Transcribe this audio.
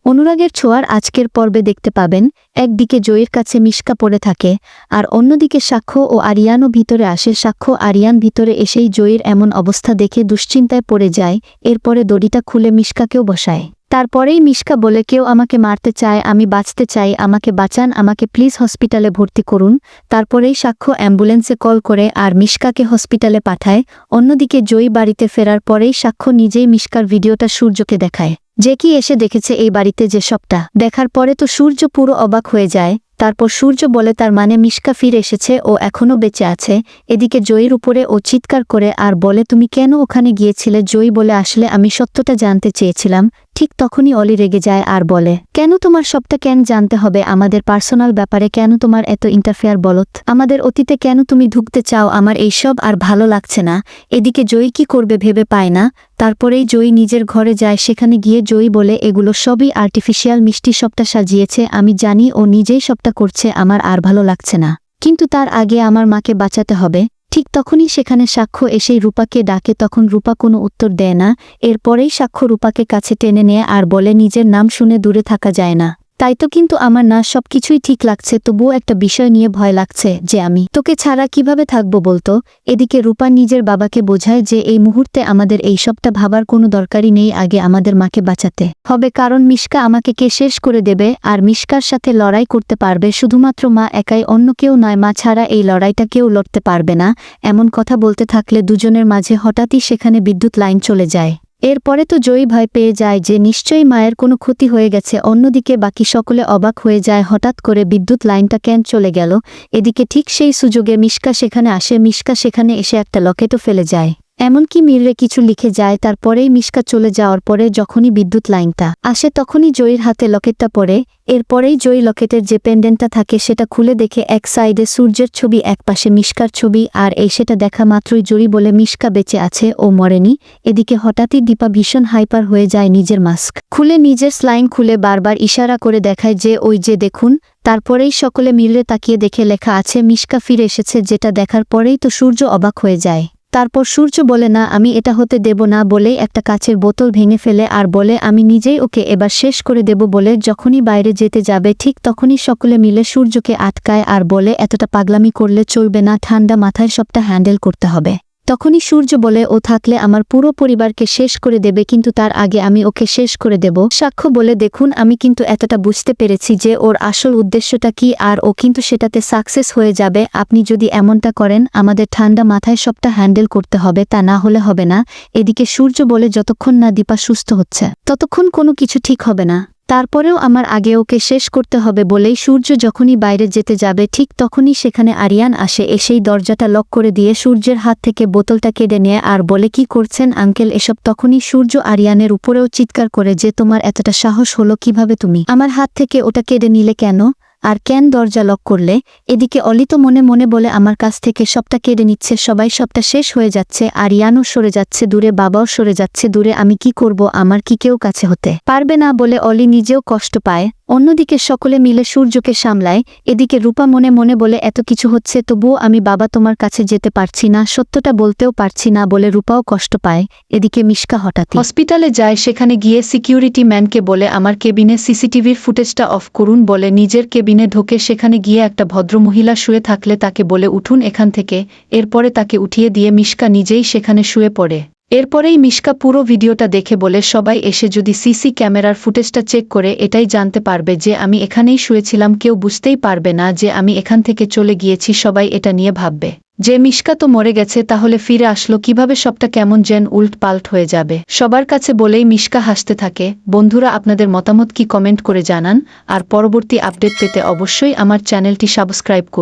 অনুরাগের ছোঁয়ার আজকের পর্বে দেখতে পাবেন একদিকে জয়ীর কাছে মিশকা পড়ে থাকে আর অন্যদিকে সাক্ষ্য ও আরিয়ানও ভিতরে আসে। সাক্ষ্য আরিয়ান ভিতরে এসেই জয়ীর এমন অবস্থা দেখে দুশ্চিন্তায় পড়ে যায়। এরপরে দড়িটা খুলে মিশকাকেও বসায়। তারপরেই মিশকা বলে, কেউ আমাকে মারতে চায়, আমি বাঁচতে চাই, আমাকে বাঁচান, আমাকে প্লিজ হসপিটালে ভর্তি করুন। তারপরেই সাক্ষ্য অ্যাম্বুলেন্সে কল করে আর মিশকাকে হসপিটালে পাঠায়। অন্যদিকে জয়ী বাড়িতে ফেরার পরেই সাক্ষ্য নিজেই মিশকার ভিডিওটা সূর্যকে দেখায়। যে কি এসে দেখেছে এই বাড়িতে যে সবটা দেখার পরে তো সূর্য পুরো অবাক হয়ে যায়। তারপর সূর্য বলে তার মানে মিশকা ফিরে এসেছে, ও এখনও বেঁচে আছে। এদিকে জয়ীর উপরে ও চিৎকার করে আর বলে, তুমি কেন ওখানে গিয়েছিলে? জয়ী বলে, আসলে আমি সত্যটা জানতে চেয়েছিলাম। ঠিক তখনই অলি রেগে যায় আর বলে, কেন তোমার সবটা কেন জানতে হবে? আমাদের পার্সোনাল ব্যাপারে কেন তোমার এত ইন্টারফেয়ার বলত? আমাদের অতীতে কেন তুমি ঢুকতে চাও? আমার এইসব আর ভালো লাগছে না। এদিকে জয়ী কি করবে ভেবে পায় না। তারপরেই জয়ী নিজের ঘরে যায়। সেখানে গিয়ে জয়ী বলে, এগুলো সবই আর্টিফিশিয়াল, মিষ্টি সবটা সাজিয়েছে, আমি জানি ও নিজেই সবটা করছে, আমার আর ভালো লাগছে না। কিন্তু তার আগে আমার মাকে বাঁচাতে হবে। ঠিক তখনই সেখানে সাক্ষ্য এসেই রূপাকে ডাকে। তখন রূপা কোনো উত্তর দেয় না। এরপরেই সাক্ষ্য রূপাকে কাছে টেনে নেয় আর বলে, নিজের নাম শুনে দূরে থাকা যায় না। তাই তো, কিন্তু আমার না সবকিছুই ঠিক লাগছে, তবুও একটা বিষয় নিয়ে ভয় লাগছে যে আমি তোকে ছাড়া কিভাবে থাকবো বলতো। এদিকে রূপা নিজের বাবাকে বোঝায় যে এই মুহূর্তে আমাদের এই সবটা ভাবার কোনো দরকারই নেই, আগে আমাদের মাকে বাঁচাতে হবে, কারণ মিশকা আমাকে কে শেষ করে দেবে। আর মিশকার সাথে লড়াই করতে পারবে শুধুমাত্র মা একাই, অন্য কেউ নয়। মা ছাড়া এই লড়াইটা কেউ লড়তে পারবে না। এমন কথা বলতে থাকলে দুজনের মাঝে হঠাৎই সেখানে বিদ্যুৎ লাইন চলে যায়। এরপরে তো জয়ী ভয় পেয়ে যায় যে নিশ্চয়ই মায়ের কোনো ক্ষতি হয়ে গেছে। অন্যদিকে বাকি সকলে অবাক হয়ে যায়, হঠাৎ করে বিদ্যুৎ লাইনটা কেন চলে গেল। এদিকে ঠিক সেই সুযোগে মিশকা সেখানে আসে। মিশকা সেখানে এসে একটা লকেটও ফেলে যায়, এমনকি মিররে কিছু লিখে যায়। তারপরেই মিশকা চলে যাওয়ার পরে যখনই বিদ্যুৎ লাইনটা আসে তখনই জয়ীর হাতে লকেটটা পড়ে। এরপরেই জয়ী লকেটের যে পেন্ডেন্টটা থাকে সেটা খুলে দেখে এক সাইডে সূর্যের ছবি, এক পাশে মিশকার ছবি। আর সেটা দেখা মাত্রই জয়ী বলে, মিশকা বেঁচে আছে, ও মরেনি। এদিকে হঠাৎই দীপা ভীষণ হাইপার হয়ে যায়, নিজের মাস্ক খুলে নিজের স্লাইন খুলে বারবার ইশারা করে দেখায় যে ওই যে দেখুন। তারপরেই সকলে মিলে তাকিয়ে দেখে লেখা আছে মিশকা ফিরে এসেছে। যেটা দেখার পরেই তো সূর্য অবাক হয়ে যায়। তারপর সূর্য বলে, না আমি এটা হতে দেব না, বলেই একটা কাচের বোতল ভেঙে ফেলে আর বলে, আমি নিজেই ওকে এবার শেষ করে দেব। বলে যখনই বাইরে যেতে যাবে ঠিক তখনই সকলে মিলে সূর্যকে আটকায় আর বলে, এতটা পাগলামি করলে চলবে না, ঠান্ডা মাথায় সবটা হ্যান্ডেল করতে হবে। তখনই সূর্য বলে, ও থাকলে আমার পুরো পরিবারকে শেষ করে দেবে, কিন্তু তার আগে আমি ওকে শেষ করে দেব। সাক্ষ্য বলে, দেখুন আমি কিন্তু এতটা বুঝতে পেরেছি যে ওর আসল উদ্দেশ্যটা কি, আর ও কিন্তু সেটাতে সাকসেস হয়ে যাবে। আপনি যদি এমনটা করেন আমাদের ঠান্ডা মাথায় সবটা হ্যান্ডেল করতে হবে, তা না হলে হবে না। এদিকে সূর্য বলে, যতক্ষণ না দীপা সুস্থ হচ্ছে ততক্ষণ কোনো কিছু ঠিক হবে না, তারপরেও আমার আগে ওকে শেষ করতে হবে। বলেই সূর্য যখনই বাইরে যেতে যাবে ঠিক তখনই সেখানে আরিয়ান আসে। এসেই দরজাটা লক করে দিয়ে সূর্যের হাত থেকে বোতলটা কেড়ে নেয় আর বলে, কি করছেন আঙ্কেল এসব? তখনই সূর্য আরিয়ানের উপরেও চিৎকার করে যে, তোমার এতটা সাহস হলো কিভাবে? তুমি আমার হাত থেকে ওটা কেড়ে নিলে কেন? আর কেন দরজা লক করলে? এদিকে অলি তো মনে মনে বলে, আমার কাছ থেকে সবটা কেড়ে নিচ্ছে, সবাই সবটা শেষ হয়ে যাচ্ছে। আরিয়ানও সরে যাচ্ছে দূরে, বাবাও সরে যাচ্ছে দূরে, আমি কি করব? আমার কি কেউ কাছে হতে পারবে না? বলে অলি নিজেও কষ্ট পায়। অন্যদিকে সকলে মিলে সূর্যকে সামলায়। এদিকে রূপা মনে মনে বলে, এত কিছু হচ্ছে তবুও আমি বাবা তোমার কাছে যেতে পারছি না, সত্যটা বলতেও পারছি না। বলে রূপাও কষ্ট পায়। এদিকে মিশকা হঠাৎ হসপিটালে যায়। সেখানে গিয়ে সিকিউরিটি ম্যানকে বলে, আমার কেবিনে সিসিটিভির ফুটেজটা অফ করুন। বলে নিজের কেবিনে ঢোকে। সেখানে গিয়ে একটা ভদ্রমহিলা শুয়ে থাকলে তাকে বলে, উঠুন এখান থেকে। এরপরে তাকে উঠিয়ে দিয়ে মিশকা নিজেই সেখানে শুয়ে পড়ে। এরপরেই মিশকা পুরো ভিডিওটা দেখে বলে, সবাই এসে যদি সিসি ক্যামেরার ফুটেজটা চেক করে এটাই জানতে পারবে যে আমি এখানেই শুয়েছিলাম, কেউ বুঝতেই পারবে না যে আমি এখান থেকে চলে গিয়েছি। সবাই এটা নিয়ে ভাববে যে মিশকা তো মরে গেছে, তাহলে ফিরে আসলো কিভাবে? সবটা কেমন যেন উল্ট পাল্ট হয়ে যাবে সবার কাছে। বলেই মিশকা হাসতে থাকে। বন্ধুরা, আপনাদের মতামত কি কমেন্ট করে জানান। আর পরবর্তী আপডেট পেতে অবশ্যই আমার চ্যানেলটি সাবস্ক্রাইব করুন।